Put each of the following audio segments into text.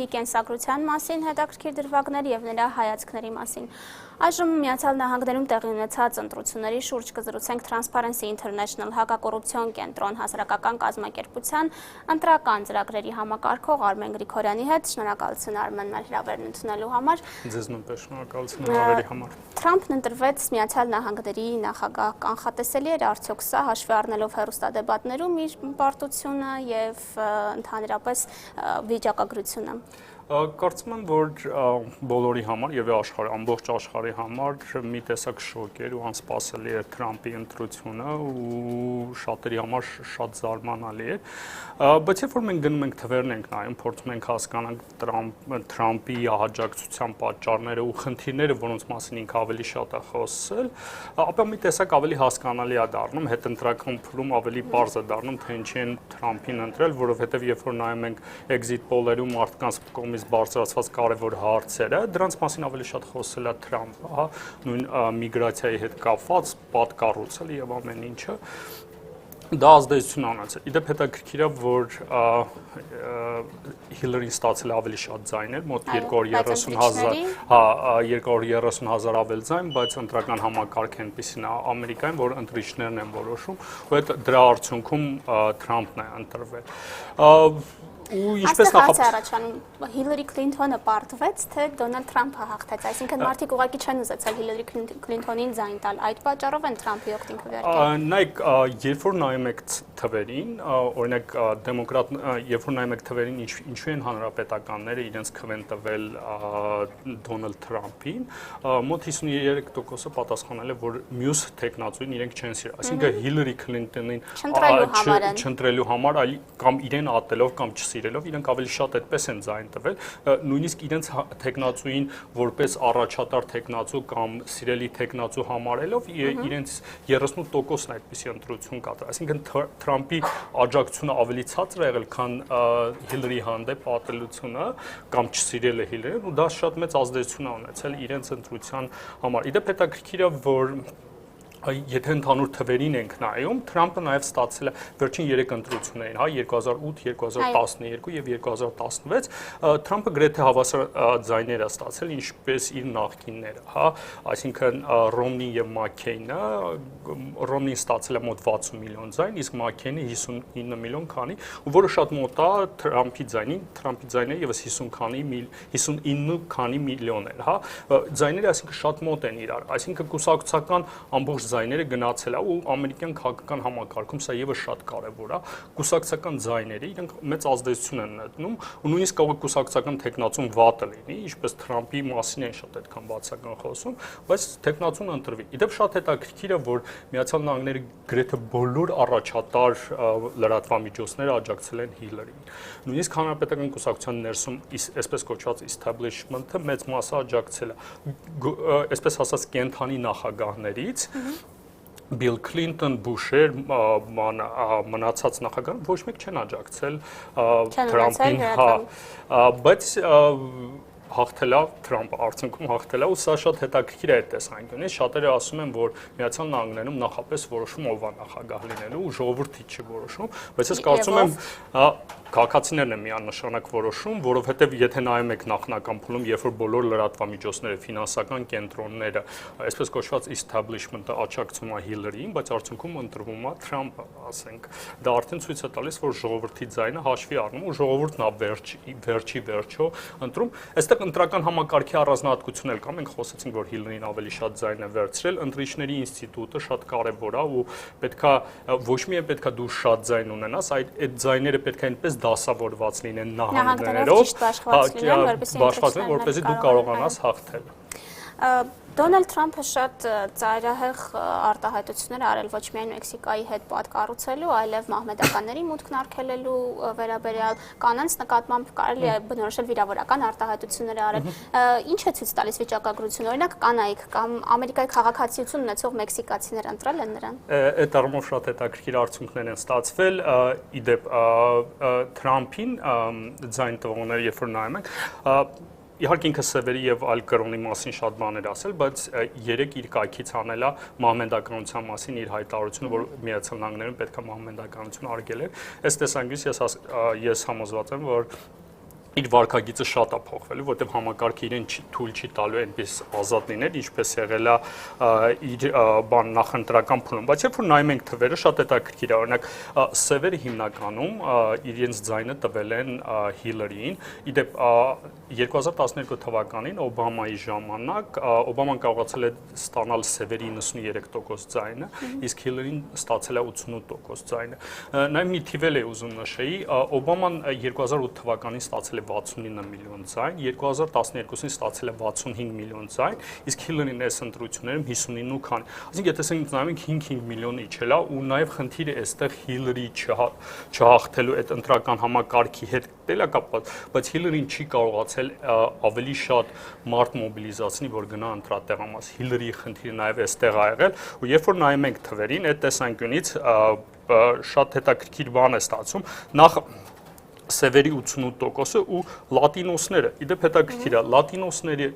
Թրամփի կենսագրության մասին հետաքրքիր դրվագներ եւ նրա հայացքների մասին։ Այժմ Միացյալ Նահանգներում տեղի ունեցած ընտրությունների շուրջ կզրուցենք Transparency International հակակոռուպցիոն կենտրոն հասարակական կազմակերպության ընտրական ծրագրերի համակարգող Արմեն Գրիգորյանի հետ։ Շնորհակալություն Արմեն, մեր հրավերն ընդունելու համար։ Ձեզ նույնպես շնորհակալություն հրավերի համար։ Թրամփն ընտրվեց Միացյալ Նահանգների նախագահ, կանխատեսելի էր արդյոք սա հաշվի առնելով հեռուստադեբատներում իր պարտությունը եւ ընդհանրապես վիճակագրությունը։ Կարծում եմ, որ բոլորի համար եւ ամբողջ աշխարհի համար մի տեսակ շոկ էր ու անսպասելի էր Թրամփի ընտրությունը ու շատերի համար շատ զարմանալի էր, բայց երբ որ մենք գնում ենք թվերն ենք նայում, փորձում ենք հասկանալ Թրամփի ահաջակցության պատճառները ու խնդիրները, որոնց մասին ինքը ավելի շատ է խոսել, ապա մի տեսակ ավելի հասկանալի է դառնում, հետընտրական փուլում ավելի պարզ է դառնում, թե ինչի են Թրամփին ընտրել, որովհետեւ երբ որ նայում ենք exit poll-երում մարդկանց կողմից բարձրացված կարևոր հարցերը, դրանց մասին ավելի շատ խոսել է Թրամփը, հա, նույն միգրացիայի հետ կապված, պատկառուցել եւ ամեն ինչը դա ազդեցություն ունեցել։ Իդեպ հետաքրքիր է, որ Հիլարին ստացել է ավելի շատ ձայներ, մոտ 230,000, հա, 230,000 ավել ձայն, բայց ընտրական համակարգը այնպեսին է Ամերիկայում, որ ընտրիչներն են որոշում, ու այդ դրա արդյունքում Թրամփն է ընտրվել։ Ու ինչպես նախապատրաստանում Հիլարի Քլինթոնը պարտվեց, թե Դոնալդ Թրամփը հաղթեց, այսինքն մարդիկ ուղղակի չեն ուզեցել Հիլարի Քլինթոնին ձայն տալ, այդ պատճառով են Թրամփի օգտին քվեարկել։ Նայեք, երբ որ նայում եք թվերին, օրինակ երբ որ նայում եք թվերին, ինչու են հանրապետականները իրենց քվեն տվել Դոնալդ Թրամփին, մոտ 53%-ը պատասխանել է, որ մյուս տեխնացուին իրենք չեն սիրել, այսինքն Հիլարի Քլինթոնին չընտրելու համար, այլ կամ իրեն ատելով կամ սիրելով, իրենք ավելի շատ այդպես են ձայն տվել, նույնիսկ իրենց տեխնացուին որպես առաջատար տեխնացու կամ սիրելի տեխնացու համարելով, իրենց 38%-ն այդպիսի ընտրություն կատարել։ Այսինքն Թրամփի աջակցությունը ավելի ցածր է եղել, քան Հիլարի հանդեպ ատելությունը կամ չսիրելը Հիլարին, ու դա շատ մեծ ազդեցություն է ունեցել իրենց ընտրության համար։ Իդեպ հետաքրքիր է, որ եթե ընդհանուր թվերին ենք նայում, Թրամփը նաև ստացել է վերջին 3 ընտրություններին, հա, 2008, 2012 եւ 2016, Թրամփը գրեթե հավասար ձայներ է ստացել, ինչպես իր նախկինները, հա, այսինքն Ռոմնին եւ Մաքքեյնը, Ռոմնին ստացել է մոտ 60 միլիոն ձայն, իսկ Մաքքեյնը 59 միլիոն քանի, որը շատ մոտ է Թրամփի ձայնին, Թրամփի ձայները եւս 59 քանի միլիոն էր, հա, ձայները այսինքն շատ մոտ են իրար, այսինքն կուսակցական ամբողջ ձայները գնացել է ու ամերիկյան քաղաքական համակարգում սա եւս շատ կարեւոր է կուսակցական ձայները իրենք մեծ ազդեցություն են ունենում ու նույնիսկ կարող է կուսակցական տեխնացուն վատը լինի ինչպես Թրամփի մասին են շատ այդքան բացական խոսում բայց տեխնացուն ընտրվի իդեպ շատ հետաքրքիր է որ Միացյալ Նահանգների գրեթե բոլոր առաջատար լրատվամիջոցները աջակցել են Հիլարին նույնիսկ հանրապետական կուսակցության ներսում այսպես կոչված establishment-ը մեծ մասը աջակցել է այսպես ասած կենթանի նախագահներից Bill Clinton, Bush-էր, մնացած նախագահան ոչ մեկ չեն աջակցել Թրամփին, բայց հաղթել է Թրամփը, արդյունքում հաղթել է ու սա շատ հետաքրքիր է այդ տեսանկյունից, շատերը ասում են, որ Միացյալ Նահանգներում նախապես որոշում ով է նախագահ լինելու ու ժողովուրդը չի որոշում, բայց ես կարծում եմ քաղաքացիներն են միանշանակ որոշում, որովհետև եթե նայում եք նախնական փուլում, երբ որ բոլոր լրատվամիջոցները, ֆինանսական կենտրոնները, այսպես կոչված establishment-ը աջակցում է Հիլարիին, բայց արդյունքում ընտրվում է Թրամփը, ասենք, դա արդեն ցույց է տալիս, որ ժողովրդի ձայնը հաշվի առնում ու ժողովուրդն է վերջի վերջո ընտրում։ Այստեղ ընտրական համակարգի առանձնահատկություն էլ կա, մենք խոսեցինք, որ Հիլարին ավելի շատ ձայն է վերցրել, ընտրիչների ինստիտուտը շատ կարևոր է ու պետքա ոչ միայն պետքա դու շատ ձայն ունենաս, այդ ձայները պետք է այնպես դասավորված լինեն նահանգներով, որպեսզի դու կարողանաս հաղթել։ Դոնալդ Թրամփը շատ ծայրահեղ արտահայտություններ արել ոչ միայն Մեքսիկայի հետ պատկառուցելու, այլև մահմեդականների մուտքն արգելելու վերաբերյալ կանանց նկատմամբ կարելի է բնորոշել վիրավորական արտահայտություններ արել։ Ինչ է ցույց տալիս վիճակագրությունը, օրինակ կանայք կամ Ամերիկայի քաղաքացիություն ունեցող մեքսիկացիներ ընտրել են նրան։ Այդ առումով շատ հետաքրքիր արդյունքներ են ստացվել, իդեպ Թրամփին ձայն տվողները երբ որ նայում ենք Իհարկե ինքը սևերի եւ այլ կրոնի մասին շատ բաներ ասել, բայց երեք իր կայքից անել է մահմեդականության մասին իր հայտարարությունը, որ Միացյալ Նահանգներում պետք է մահմեդականություն արգելել։ Այս տեսանկյունից ես համոզված եմ, որ իր վարկագիծը շատ է փոխվելու, որտեղ համակարգը իրեն թույլ չի տալու այնպես ազատ լինել, ինչպես եղել է իր նախընտրական փուլում։ Բայց երբ որ նայում ենք թվերը, շատ հետաքրքիր է, օրինակ սևերը հիմնականում իրենց ձայնը տվել են Հիլարիին։ Իդեպ 2012 թվականին Օբամայի ժամանակ Օբաման կարողացել է ստանալ սևերի 93% ձայնը, իսկ Հիլարին ստացել է 88% ձայնը։ Նաև մի թիվ էլ է ուզում նշեի, Օբաման 2008 թվականին ստացել 69 միլիոն ձայն, 2012-ին ստացել է 65 միլիոն ձայն, իսկ Հիլարին այս ընտրություններում 59 քանի։ Այսինքն եթե ասենք նայում ենք 5 միլիոն իջել է, ու նաև խնդիրը այստեղ Հիլարի չհաղթելու այդ ընտրական համակարգի հետ դել է կապված, բայց Հիլարին չի կարողացել ավելի շատ մարդ մոբիլիզացնի, որ գնա ընտրատեղամաս։ Հիլարի խնդիրը նաև այստեղ ա եղել, ու երբ որ նայում ենք թվերին, այդ տեսանկյունից շատ հետաքրքիր բան է ստացվում։ Նախ սևերի 88%-ը ու լատինոսները, իդեպ հետաքրքիր է, լատինոսների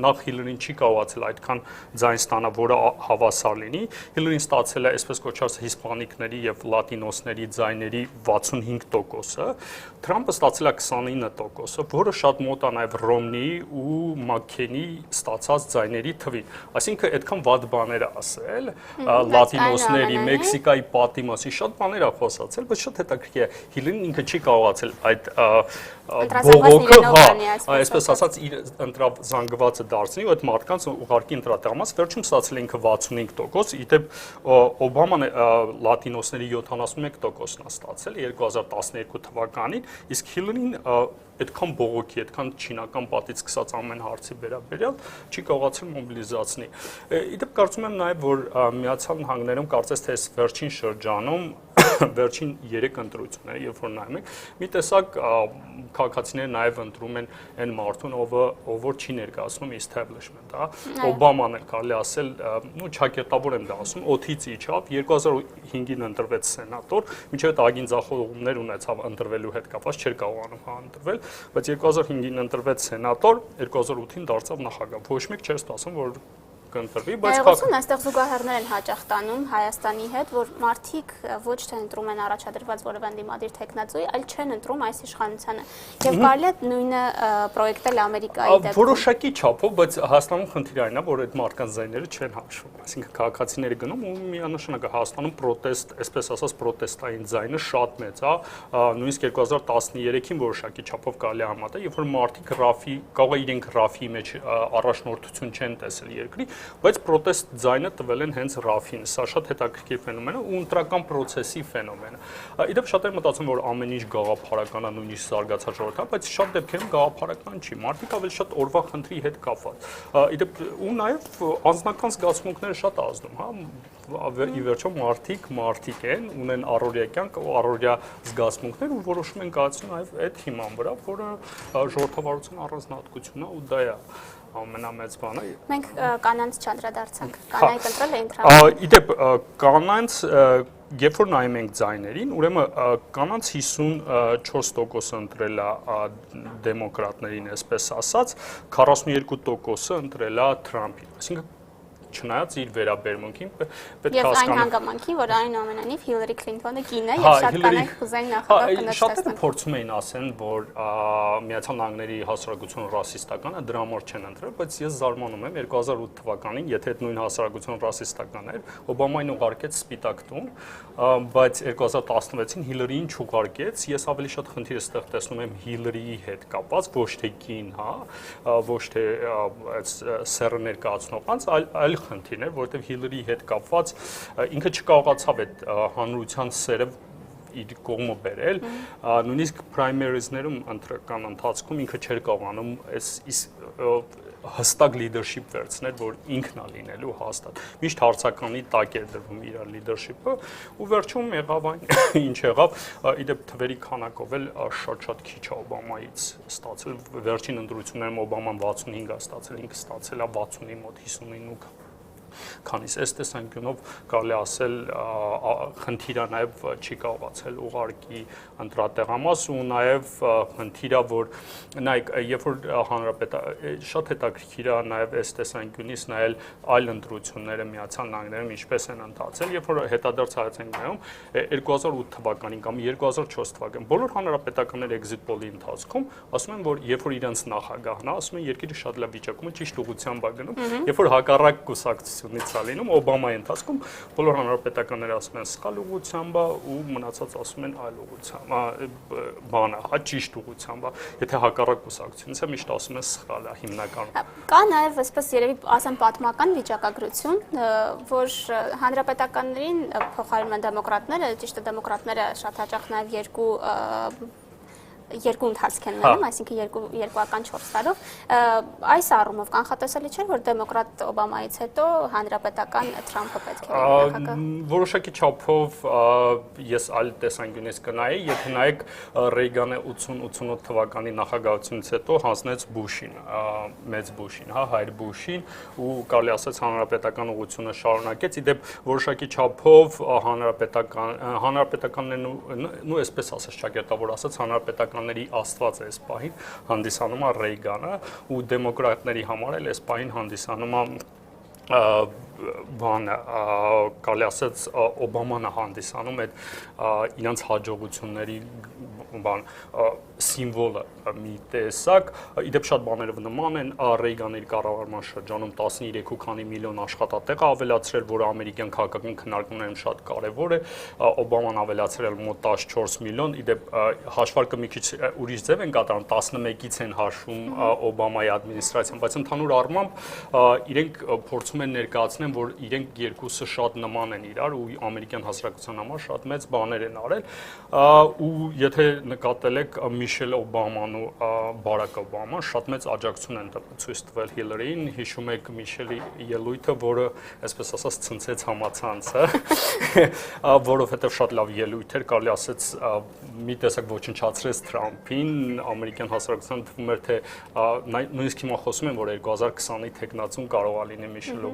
նախ Հիլարին չի կարողացել այդքան ձայն ստանալ, որը հավասար լինի, Հիլարին ստացել է այսպես կոչված հիսպանիկների եւ լատինոսների ձայների 65%-ը, Թրամփը ստացել է 29%-ը, որը շատ մոտ է նաեւ Ռոմնիի ու Մաքքենի ստացած ձայների թվին։ Այսինքն այդքան վատ բաներ է ասել, լատինոսների, Մեքսիկայի պատի մասին շատ բաներ է խոսացել, բայց շատ հետաքրքիր է, Հիլարին ինքը չի կարողացել այդ բողոքը, այսպես ասած, իր ընտրազանգվածը դարձնի ու այդ մարդկանց ուղարկի ընտրատեղամաս, վերջում ստացել ինքը 65%, իդեպ Օբաման լատինոսների 71%-ն է ստացել 2012 թվականին, իսկ Հիլարին այդքան բողոքի, այդքան չինական պատից սկսած ամեն հարցի վերաբերյալ չի կարողացել մոբիլիզացնի։ Իդեպ կարծում եմ նաև, որ Միացյալ Նահանգներում կարծես թե վերջին շրջանում վերջին 3 ընտրությունները, երբ որ նայում ենք, մի տեսակ քաղաքացիները նաև ընտրում են այն մարդուն, ով որ չի ներկայացնում establishment, հա։ Օբաման էլ կարելի ասել, նույն ճակերտավոր եմ դա ասում, օդից իջավ, 2005-ին ընտրվեց սենատոր, մինչև այդ ագինձախողումներ ունեցավ ընտրվելու հետ կապված, չէր կարողանում հա ընտրվել, բայց 2005-ին ընտրվեց սենատոր, 2008-ին դարձավ նախագահ։ Ոչ մեկ չէր սպասում, որ կընտրվի, բայց Ներողություն, այստեղ զուգահեռներ են հաճախ տանում Հայաստանի հետ, որ մարդիկ ոչ թե ընտրում են առաջադրված որևէ ընդդիմադիր թեկնածուի, այլ չեն ընտրում այս իշխանությանը։ Եվ կարելի է նույնը պրոյեկտել Ամերիկայի դեպքում։ Որոշակի չափով, բայց Հայաստանում խնդիրը այն է, որ այդ մարդկանց ձայները չեն հաշվում։ Այսինքն քաղաքացիները գնում ու միանշանակ Հայաստանում պրոտեստ, այսպես ասած, պրոտեստային ձայնը շատ մեծ է, նույնիսկ 2013-ին որոշակի չափով կարելի է համատել, երբ որ մարդիկ ռաֆի, կարող է իրենք ռաֆի մեջ առաջնորդություն չեն տեսել երկրի, բայց պրոտեստ ձայնը տվել են հենց ռաֆին։ Սա շատ հետաքրքիր ֆենոմեն է ու ընտրական process-ի ֆենոմեն է։ Իդեպ շատերը մտածում որ ամեն ինչ գաղափարական է, նույնիսկ զարգացած ժողովուրդ է, բայց շատ դեպքերում գաղափարական չի։ Մարդիկ ավելի շատ օրվա խնդրի հետ կապված։ Իդեպ ու նաև անձնական զգացմունքները շատ ազդում, հա։ Ի վերջո մարդիկ են, ունեն առօրյա կյանք ու առօրյա զգացմունքներ ու որոշում են կայացնում նաև այդ հիման վրա, որը ժողովրդավարության առանձնահատկությունն է ու դա է ամենամեծ բանը։ Մենք կանանց չանդրադարձանք, կանայք ընտրել էին Թրամփին։ Իդեպ կանանց երբ որ նայում ենք ձայներին, ուրեմն կանանց 54% ընտրել է դեմոկրատներին, այսպես ասած, 42% ընտրել է Թրամփին։ Այսինքն չնայած իր վերաբերմունքին պետք է հասկանալ։ Եվ այն հանգամանքին, որ այնուամենայնիվ Հիլարի Քլինթոնը կին է եւ շատ կանայք կուզեին նախագահ կնոջ Շատերը փորձում էին ասեն, որ Միացյալ Նահանգների հասարակությունը ռասիստական է, դրա համար չեն ընտրել, բայց ես զարմանում եմ 2008 թվականին, եթե այդ նույն հասարակությունը ռասիստական էր, Օբամային ուղարկեց Սպիտակ տուն, բայց 2016-ին Հիլարիին չուղարկեց։ Ես ավելի շատ խնդիրը ստեղ տեսնում եմ Հիլարիի հետ կապված, ոչ թե կին, հա, ոչ թե այդ սեռը ներկայացնողանց, այլ խնդիրներ, որովհետև Հիլարիի հետ կապված ինքը չկարողացավ այդ հանրության սերը իր կողմը բերել, նույնիսկ primaries-ներում ընտրական ընթացքում ինքը չէր կարողանում հստակ leadership վերցնել, որ ինքն է լինելու հաստատ։ Միշտ հարցականի տակ էր դրվում իր leadership-ը ու վերջում եղավ այն, ինչ եղավ, իդեպ թվերի քանակով էլ շատ քիչ է Օբամայից ստացել, վերջին ընտրություններում Օբաման 65 է ստացել, ինքը ստացել է 60-ի մոտ 59 քանիս այս տեսանկյունով կարելի ասել խնդիրը նաև չի կարողացել ուղարկի ընտրատեղամաս ու նաև խնդիրը որ նայեք երբ որ շատ հետաքրքիր է նաև այս տեսանկյունից նայել այլ ընտրությունները Միացյալ Նահանգներում ինչպես են ընթացել երբ որ հետադարձ հայացենք նայում 2008 թվականին կամ 2004 թվականին բոլոր հանրապետականների exit poll-ի ընթացքում ասում են որ երբ որ իրենց նախագահն է ասում են երկիրը շատ լավ վիճակում է ճիշտ ուղղությամբ է գնում երբ որ հակառակ կուսակցությունից է լինում Օբամայի ընթացքում բոլոր հանրապետականները ասում են սխալ ուղղությամբ է ու մնացած ասում են այլ ուղղությամբ բանը հա ճիշտ ուղղությամբ է եթե հակառակ կուսակցությունից է միշտ ասում են սխալ է հիմնականում կա նաև այսպես երևի ասեմ պատմական վիճակագրություն որ հանրապետականներին փոխարինում են դեմոկրատները ճիշտ է դեմոկրատները շատ հաճախ նաև երկու ընթացք են ունենում, այսինքն երկուական 4 տարով, այս առումով կանխատեսելի չէ, որ դեմոկրատ Օբամայից հետո հանրապետական Թրամփը պետք է լինի նախագահ։ Որոշակի չափով ես այլ տեսանկյունից կնայի, եթե նայեք Ռեյգանը 80-88 թվականի նախագահությունից հետո հանձնեց Բուշին, մեծ Բուշին, հա, հայր Բուշին ու կարելի ասած հանրապետական ուղղությունը շարունակեց, իդեպ որոշակի չափով հանրապետականներն ու այսպես ասած ճակերտավոր ասած հանրապետական աստված է այս պահին հանդիսանում է Ռեյգանը ու դեմոկրատների համար էլ այս պահին հանդիսանում է բանը կարելի ասած Օբաման է հանդիսանում այդ իրենց հաջողությունների բան սիմվոլը մի տեսակ իդեպ շատ բաները նման են Ռեյգանի իր կառավարման շրջանում 13 ու քանի միլիոն աշխատատեղ ավելացրել որը ամերիկյան քաղաքական քննարկումներում շատ կարևոր է Օբաման ավելացրել մոտ 14 միլիոն իդեպ հաշվարկը մի քիչ ուրիշ ձև են կատարում 11-ից են հաշվում Օբամայի ադմինիստրացիան բայց ընդհանուր առմամբ իրենք փորձում են ներկայացնել որ իրենք երկուսը շատ նման են իրար ու ամերիկյան հասարակության համար շատ մեծ բաներ են արել ու եթե նկատել եք Միշել Օբաման ու Բարակ Օբաման շատ մեծ աջակցություն են ցույց տվել Հիլարիին հիշում եք Միշելի ելույթը որը այսպես ասած ցնցեց համացանցը որովհետև շատ լավ ելույթ էր կարելի ասած մի տեսակ ոչնչացրեց Թրամփին ամերիկյան հասարակության թվում էր թե նույնիսկ հիմա խոսում են որ 2020-ի տեխնացուն կարող է լինի Միշել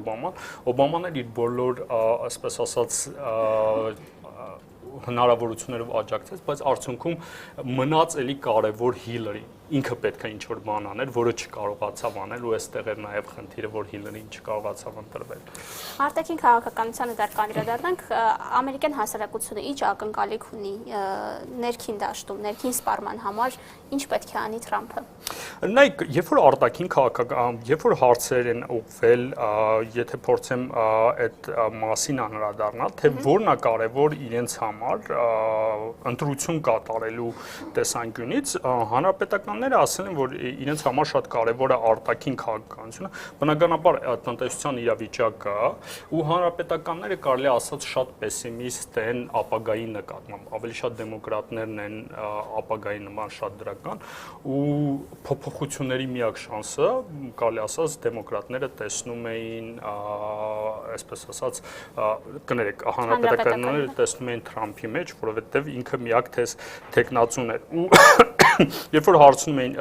Օբաման էլ իր բոլոր այսպես ասած հնարավորություններով աջակցեց, բայց արդյունքում մնաց էլի կարևոր Հիլարին ինքը պետք է ինչ-որ բան աներ, որը չկարողացավ անել ու այստեղ էր նաև խնդիրը, որ Հիլարին չկարողացավ ընտրվել։ Արտաքին քաղաքականությանը դեռ կանդրադառնանք, ամերիկյան հասարակությունը ինչ ակնկալիք ունի ներքին դաշտում, ներքին սպառման համար, ինչ պետք է անի Թրամփը։ Նայեք, երբ որ արտաքին քաղաքական, երբ որ հարցեր են ուղղվել, եթե փորձեմ այդ մասին անդրադառնալ, թե որն է կարևոր իրենց համար ընտրություն կատարելու տեսանկյունից, հանրապետականները ասել են, որ իրենց համար շատ կարևոր է արտաքին քաղաքականությունը, բնականաբար տնտեսության իրավիճակը ու հանրապետականները կարելի ասած շատ պեսիմիստ են ապագայի նկատմամբ, ավելի շատ դեմոկրատներն են ապագայի նման շատ դրական ու փոփոխությունների միակ շանսը կարելի ասած դեմոկրատները տեսնում էին այսպես ասած կներեք հանրապետականները տեսնում էին Թրամփի մեջ, որովհետև ինքը միակ տեխնացուն էր ու երբ որ հարցնում էին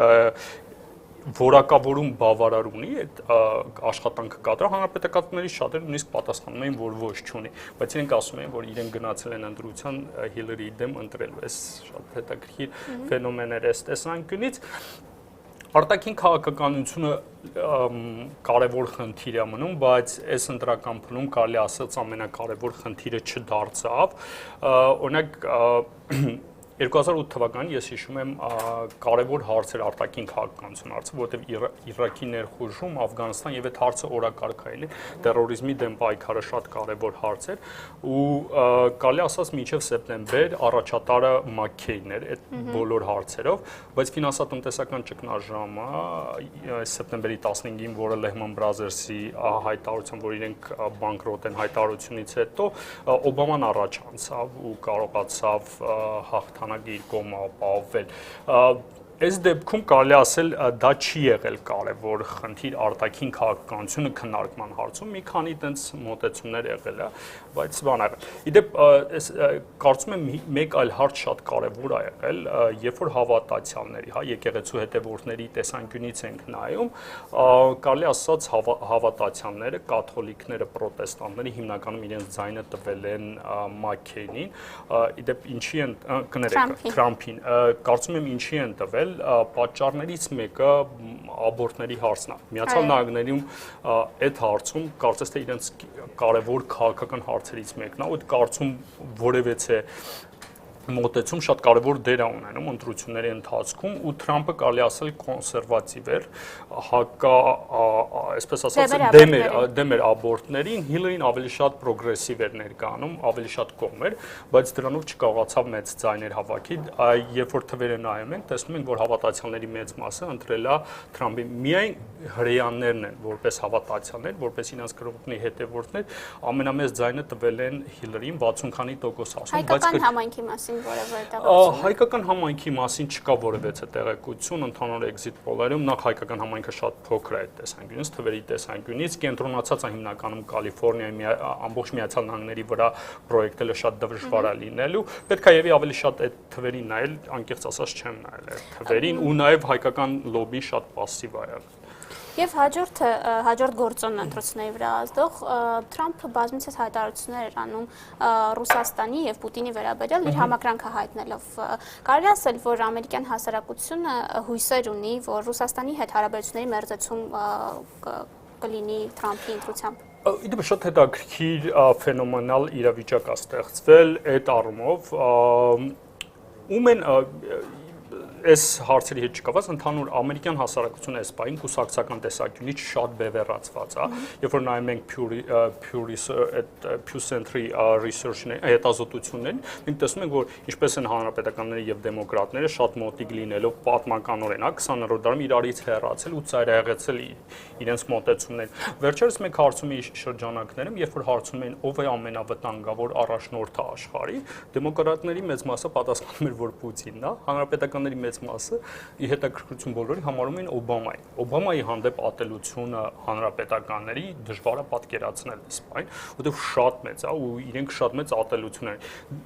որակավորում բավարար ունի այդ աշխատանքը կատարել հանրապետականների շատերը նույնիսկ պատասխանում էին որ ոչ չունի բայց իրենք ասում էին որ իրենք գնացել են ընտրության Հիլարիի դեմ ընտրելու այս շատ հետաքրքիր ֆենոմեն էր այս տեսանկյունից արտաքին քաղաքականությունը կարևոր խնդիր է մնում բայց այս ընտրական փուլում կարելի ասած ամենակարևոր խնդիրը չդարձավ օրինակ 2008 թվականին ես հիշում եմ կարևոր հարցեր արտաքին քաղաքականություն հարցը, որովհետև Իրաքի ներխուժում, Աֆղանստան եւ այդ հարցը օրակարգային է, տերորիզմի դեմ պայքարը շատ կարևոր հարց էր ու կարելի ասած մինչև սեպտեմբեր առաջատարը Մաքքեյն էր այդ բոլոր հարցերով, բայց ֆինանսատնտեսական ճգնաժամը սեպտեմբերի 15-ին, որը Lehman Brothers-ի հայտարարությամբ, որ իրենք բանկրոտ են հայտարարությունից հետո Օբաման առաջ անցավ ու կարողացավ հաղթանակ իր կողմը ապահովել Այս դեպքում կարելի ասել դա չի եղել կարևոր խնդիր արտաքին քաղաքականությունը քննարկման հարցում մի քանի տենց մոտեցումներ եղել է, բայց բան եղել։ Իդեպ այս կարծում եմ մեկ այլ հարց շատ կարևոր է եղել, երբ որ հավատացյալների, հա, եկեղեցու հետևորդների տեսանկյունից ենք նայում, կարելի ասած հավատացյալները, կաթոլիկները, պրոտեստանտները հիմնականում իրենց ձայնը տվել են Մաքքեյնին, իդեպ ինչի են Թրամփին, կարծում եմ ինչի են տվել պատճառներից մեկը աբորտների հարցն է։ Միացյալ Նահանգներում այդ հարցում կարծես թե իրենց կարևոր քաղաքական հարցերից մեկն է, ու այդ կարծում որևէ մոտեցում շատ կարևոր դեր է ունենում ընտրությունների ընթացքում ու Թրամփը կարելի ասել կոնսերվատիվ էր, այսպես ասած դեմ էր աբորտներին, Հիլարին ավելի շատ պրոգրեսիվ էր ներկայանում, ավելի շատ կողմ էր, բայց դրանով չկարողացավ մեծ ձայներ հավաքի, երբ որ թվերը նայում ենք, տեսնում ենք, որ հավատացյալների մեծ մասը ընտրել է Թրամփին, միայն հրեաներն են, որպես հավատացյալներ, որպես իրենց կրոնի հետևորդներ, ամենամեծ ձայնը տվել են Հիլարին 60 քանի տոկոս ասում, բայց հայկական համայնքի մասին որևէ տեղեկություն։ Հայկական համայնքի մասին չկա որևէ տեղեկություն, ընդհանուր էքզիտ պոլերում նախ հայկական համայնքը շատ փոքր է այդ տեսանկյունից, թվերի տեսանկյունից, կենտրոնացած է հիմնականում Կալիֆոռնիայի ամբողջ Միացյալ Նահանգների վրա պրոյեկտելը շատ դժվար է լինելու, պետք է եւի ավելի շատ այդ թվերին նայել, անկեղծ ասած չեմ նայել այդ թվերին ու նաեւ հայկական լոբին շատ пассив է եղել։ Եվ հաջորդ գործոնն ընտրությունների վրա ազդող Թրամփը բազմիցս հայտարարություններ էր անում Ռուսաստանի եւ Պուտինի վերաբերյալ իր համակրանքը հայտնելով։ Կարելի ասել, որ ամերիկյան հասարակությունը հույսեր ունի, որ Ռուսաստանի հետ հարաբերությունների մերձեցում կլինի Թրամփի ընտրությամբ։ Իդեպ շատ հետաքրքիր ֆենոմենալ իրավիճակ է ստեղծվել այդ առումով, ում են այս հարցերի հետ չկապված ընդհանուր ամերիկյան հասարակությունը այս պահին կուսակցական տեսանկյունից շատ բևեռացված է, երբ որ նայում ենք Pew Center-ի research-ների հետազոտություններին, մենք տեսնում ենք, որ ինչպես են հանրապետականները եւ դեմոկրատները շատ մոտիկ լինելով պատմականորեն, 20-րդ դարում իրարից հեռացել ու ծայրահեղեցել իրենց մոտեցումներ։ Վերջերս մեկ հարցումի շրջանակներում, երբ որ հարցում էին ով է ամենավտանգավոր առաջնորդը աշխարհի, դեմոկրատների մեծ մասը պատասխանում էր, որ Պուտինն է, հանրապետականների մեծ մասը ի հետաքրքրություն բոլորի համարում են Օբամային։ Օբամայի հանդեպ ատելությունը հանրապետականների դժվար է պատկերացնել սպայն, որտեղ շատ մեծ է ու իրենք շատ մեծ ատելություն են։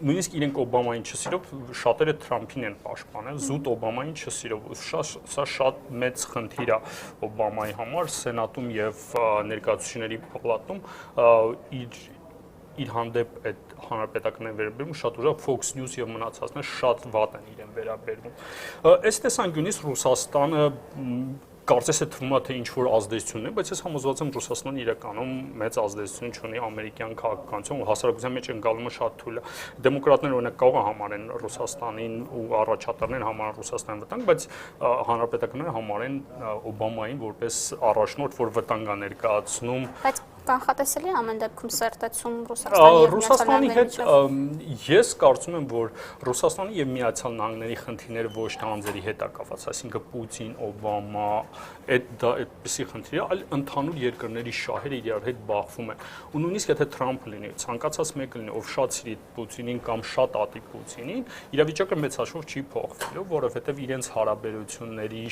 Նույնիսկ իրենք Օբամային չսիրով շատերը Թրամփին են պաշտպանել, զուտ Օբամային չսիրով։ Սա շատ մեծ խնդիր է Օբամայի համար սենատում եւ ներկայացուցիչների պալատում իր հանդեպ այդ հանրապետականների վերաբերում շատ ուժեղ Fox News եւ մնացածները շատ վատ են իրեն վերաբերվում։ Այս տեսանկյունից Ռուսաստանը կարծես է թվում է թե ինչ որ ազդեցություն է, բայց ես համոզված եմ Ռուսաստանը իրականում մեծ ազդեցություն չունի ամերիկյան քաղաքականություն, հասարակության մեջ ընկալումը շատ թույլ է։ Դեմոկրատները օրինակ կարող են համարեն Ռուսաստանին ու առաջատարներն համարեն Ռուսաստանին վտանգ, բայց հանրապետականները համարեն Օբամային որպես առաջնորդ, որ վտանգ է ներկայացնում։ Բայց կանխատեսելի ամեն դեպքում սերտեցում Ռուսաստանի եւ Ռուսաստանի հետ ես կարծում եմ, որ Ռուսաստանի եւ Միացյալ Նահանգների խնդիրները ոչ թե անձերի հետ է կապված, այսինքն Պուտին, Օբամա, այդպիսի խնդիրը, այլ ընդհանուր երկրների շահերը իրար հետ բախվում են։ Ու նույնիսկ եթե Թրամփը լինի, ցանկացած մեկը լինի, ով շատ սիրի Պուտինին կամ շատ ատի Պուտինին, իրավիճակը մեծ հաշվով չի փոխվելու, որովհետեւ իրենց հարաբերությունների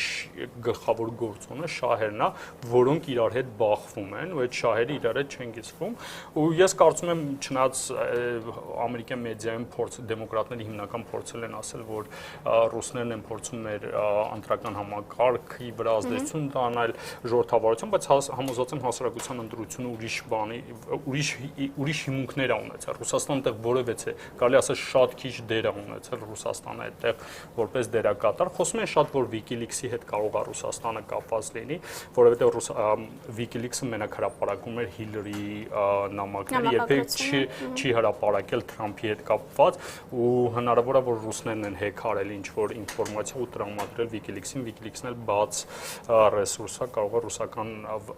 գլխավոր գործոնը շահերն է, որոնք իրար հետ բախվում են, ու այդ շահերը իրար հետ չեն գծվում, ու ես կարծում եմ չնայած ամերիկյան մեդիայում դեմոկրատները հիմնական փորձել են ասել, որ ռուսներն են փորձում մեր ընտրական համակարգի վրա ազդեցություն տանել ժողովրդավարություն, բայց համոզված եմ հասարակության ընտրությունը ուրիշ հիմունքներ է ունեցել։ Ռուսաստանը այդտեղ որևէ կարելի ասել շատ քիչ դեր է ունեցել Ռուսաստանը այդտեղ որպես դերակատար։ Խոսում են շատ, որ WikiLeaks-ի հետ կարող է Ռուսաստանը կապված լինի, որովհետև WikiLeaks-ը մենակ հրապարակում էր Հիլարի նամակները, երբեք չի հրապարակել Թրամփի հետ կապված, ու հնարավոր է, որ ռուսներն են հեք արել ինչ-որ ինֆորմացիա ու տրամադրել WikiLeaks-ին, WikiLeaks-ն էլ բաց ռեսուրս է, կարող է ռուսական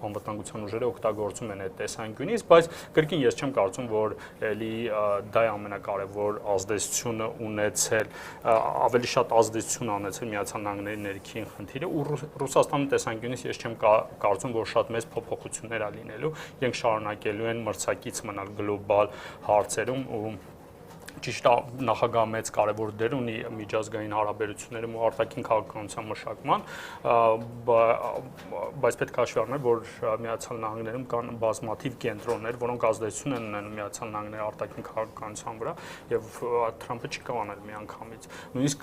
անվտանգության ուժերը օգտագործում են այդ տեսանկյունից, բայց կրկին ես չեմ կարծում, որ էլի դա է ամենակարևոր ազդեցությունը ունեցել, ավելի շատ ազդեցություն ունեցել Միացյալ Նահանգների ներքին խնդիրը, ու Ռուսաստանի տեսանկյունից ես չեմ կարծում, որ շատ մեծ փոփոխություններ է լինելու, իրենք շարունակելու են մրցակից մնալ գլոբալ հարցերում ու ճիշտ է, նախագահը մեծ կարևոր դեր ունի միջազգային հարաբերություններում ու արտաքին քաղաքականության մշակման, բայց պետք է հաշվի առնել, որ Միացյալ Նահանգներում կան բազմաթիվ կենտրոններ, որոնք ազդեցություն են ունենում Միացյալ Նահանգների արտաքին քաղաքականության վրա, եւ Թրամփը չի կարող անել միանգամից։ Նույնիսկ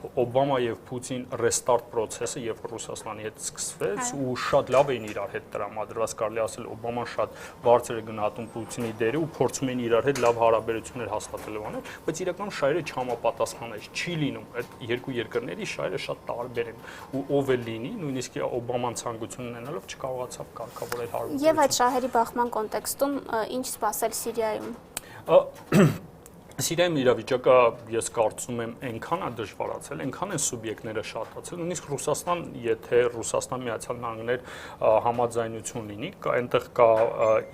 Օբամա եւ Պուտին ռեստարտ process-ը, երբ Ռուսաստանի հետ սկսվեց ու շատ լավ էին իրար հետ տրամադրված, կարելի ասել Օբաման շատ բարձր է գնահատում Պուտինի դերը ու փորձում էին իրար հետ լավ հարաբերություններ հաստատելու անել, բայց իրականում շահերը չհամապատասխանեց, չի լինում, այդ երկու երկրների շահերը շատ տարբեր են ու ով է լինի, նույնիսկ Օբաման ցանկություն ունենալով չկարողացավ կարգավորել հարաբերությունները։ Եվ այդ շահերի բախման կոնտեքստում ինչ սպասել Սիրիայում։ Սիրիայում իրավիճակը ես կարծում եմ այնքան է դժվարացել, այնքան են սուբյեկտները շատացել, նույնիսկ Ռուսաստան, եթե Ռուսաստան Միացյալ Նահանգներ համաձայնություն լինի, այնտեղ կա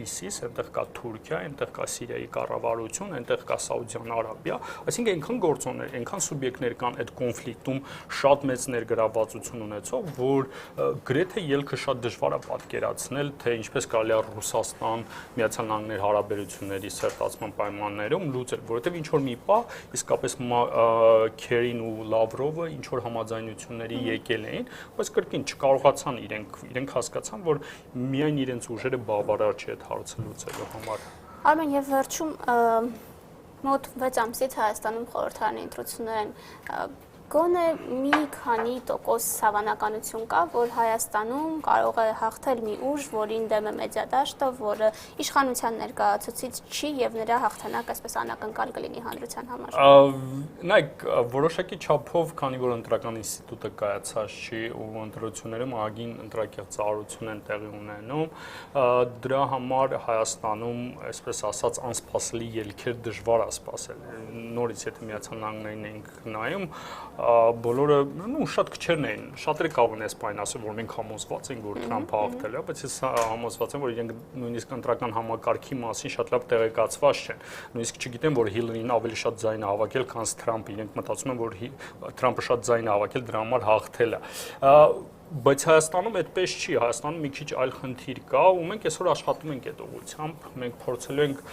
ISIS, այնտեղ կա Թուրքիա, այնտեղ կա Սիրիայի կառավարություն, այնտեղ կա Սաուդյան Արաբիա, այսինքն այնքան գործոններ, այնքան սուբյեկտներ կան այդ կոնֆլիկտում շատ մեծ ներգրավվածություն ունեցող, որ գրեթե ելքը շատ դժվար է պատկերացնել, թե ինչպես կարելի է Ռուսաստան Միացյալ Նահանգներ հարաբերությունների սերտացման պայմաններում լուծել, որովհետև ինչ որ մի պահ իսկապես Քերին ու Լավրովը ինչ որ համաձայնությունների եկել էին, բայց կրկին չկարողացան իրենք հասկացան, որ միայն իրենց ուժերը բավարար չի այդ հարցը լուծելու համար։ Արմեն, եւ վերջում մոտ 6 ամսից Հայաստանում խորհրդարանի ընտրություններ են, գոնե մի քանի տոկոս հավանականություն կա, որ Հայաստանում կարող է հաղթել մի ուժ, որին դեմ է մեդիադաշտը, որը իշխանության ներկայացուցիչ չի եւ նրա հաղթանակը այսպես անակնկալ կլինի հանրության համար։ Նայեք, որոշակի չափով, քանի որ ընտրական ինստիտուտը կայացած չի ու ընտրություններում ագին ընտրակեղծարարություն են տեղի ունենում, դրա համար Հայաստանում, այսպես ասած, անսպասելի ելքեր դժվար է սպասել։ Նորից եթե Միացյալ Նահանգներին ենք նայում, բոլորը շատ քչերն էին, շատերը կարող են այս բանը ասել, որ մենք համոզված ենք, որ Թրամփը հաղթել է, բայց ես համոզված եմ, որ իրենք նույնիսկ ընտրական համակարգի մասին շատ լավ տեղեկացված չեն։ Նույնիսկ չգիտեն, որ Հիլարին ավելի շատ ձայն է հավաքել, քան Թրամփը, իրենք մտածում են, որ Թրամփը շատ ձայն է հավաքել, դրա համար հաղթել է։ Բայց Հայաստանում այդպես չի, Հայաստանում մի քիչ այլ խնդիր կա ու մենք այսօր աշխատում ենք այդ ուղղությամբ, մենք փորձելու ենք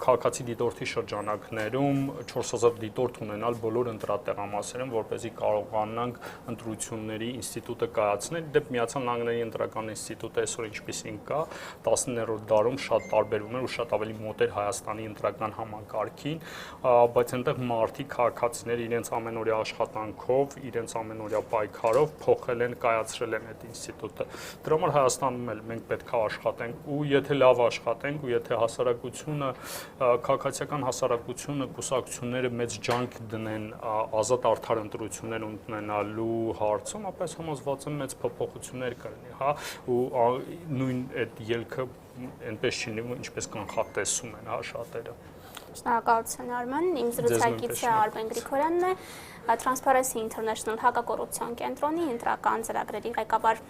քաղաքացի դիտորդի շրջանակներում 4000 դիտորդ ունենալ բոլոր ընտրատեղամասերում, որպեսզի կարողանանք ընտրությունների ինստիտուտը կայացնել, դեպ Միացյալ Նահանգների ընտրական ինստիտուտը այսօր ինչպեսին կա, 19-րդ դարում շատ տարբերում էր ու շատ ավելի մոտ էր Հայաստանի ընտրական համակարգին, բայց այնտեղ մարդիկ, քաղաքացիներ իրենց ամենօրյա աշխատանքով, իրենց ամենօրյա պայքարով փոխել են կայացրել են այդ ինստիտուտը։ Դրա համար Հայաստանում էլ մենք պետք է աշխատենք ու եթե լավ աշխատենք ու եթե հասարակությունը, քաղաքացիական հասարակությունը, կուսակցությունները մեծ ջանք դնեն ազատ արդար ընտրություններ ունենալու հարցում, ապա ես համոզված եմ մեծ փոփոխություններ կլինի, հա, ու նույն այդ ելքը այնպես չի լինում, ինչպես կանխատեսում են, հա, շատերը։ Շնորհակալություն Արմեն, իմ զրուցակիցը Արմեն Գրիգորյանն է, Transparency International հակակոռուպցիոն կենտրոնի ընտրական ծրագրերի ղեկավար։